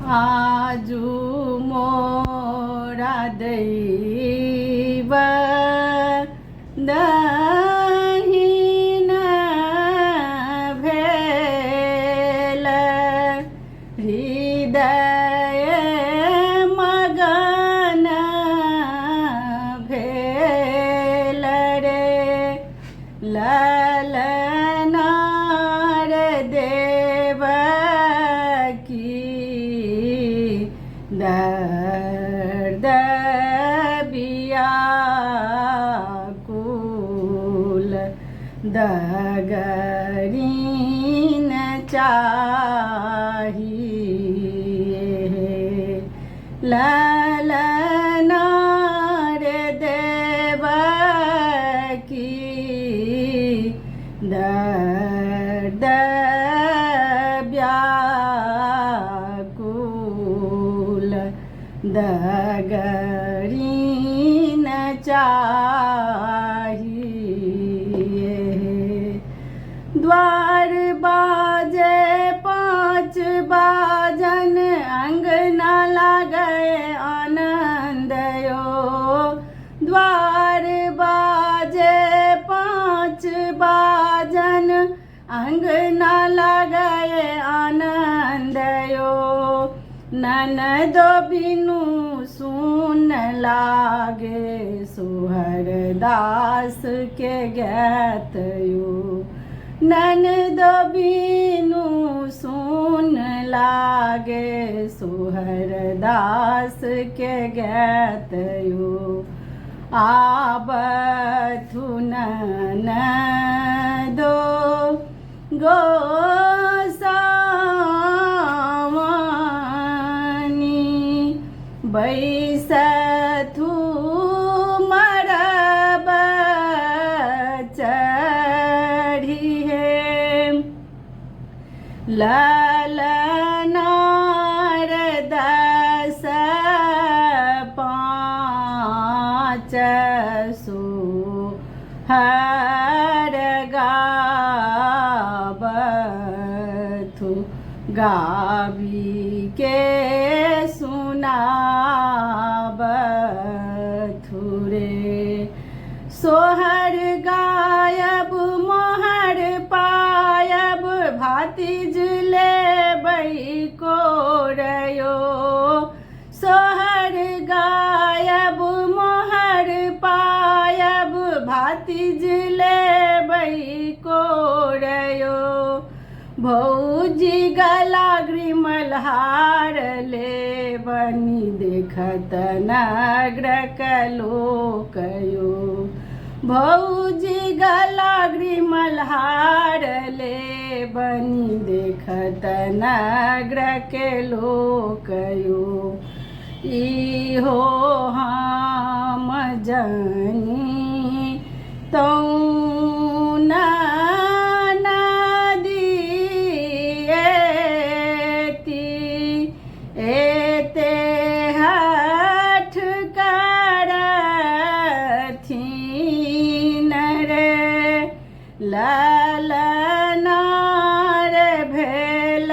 आजू मोरा दैव दहीन भेल हृदय मगन भेल रे ललनार देव की दर्द व्याकुल दगरीन चाहिए ललनार देव की दर्द व्याकुल दगरीन चाहिए द्वार बाजे 5 बाजन अंगना लागे आनंद यो द्वार बाजे 5 बाजन अंगना लागे आनंद यो ननदो बिनु सुन लागे सोहर दास के गैत यो ननदो बिनु सुन लागे सोहर दास के गैत यो आबथु ननदो गोसावानी बैसथु मरब चढ़िए ललनार 10 5 सोहर गावथु गावी के सुनावथु रे सोहर गायब मोहर पायब भातिज लेबै कोरयो सोहर गायब मोहर पायब भातिज लेबै कोरयो भौजी गला ग्रिमलहार ले बनी देखत नग्रक लोकयो भौजी गला ग्रिमलहार ले बनी देखत नग्रक लोकयो इहो हम जनी तौ एते हठ करथिन रे ललनार भेल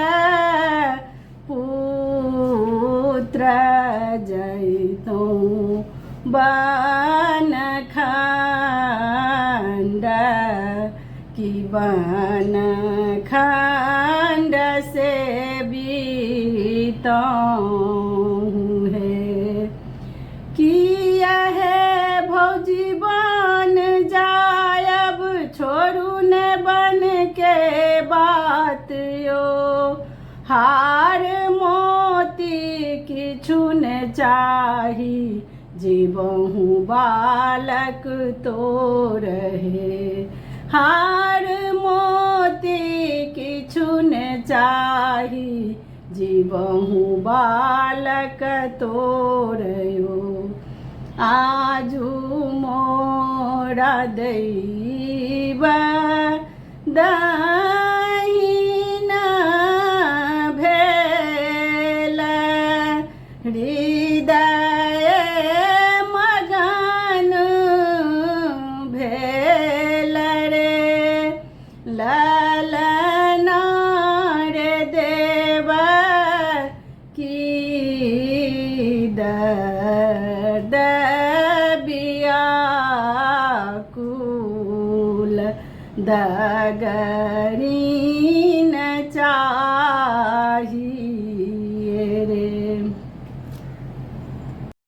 पुत्र जैतौ बनखंड की बनखंड से बीतौं है किया है भौजी बन जायब छोड़ू न बन के बात यो हार मोती किछु न चाही जीवहु बालक तो रहे हार मोती किछु न चाही जीवहु बालक तोरयो आजू मोरा दैव दहीन भेल हृदय मगन भेल रे ललनार देव की व्याकुल दगरीन चाल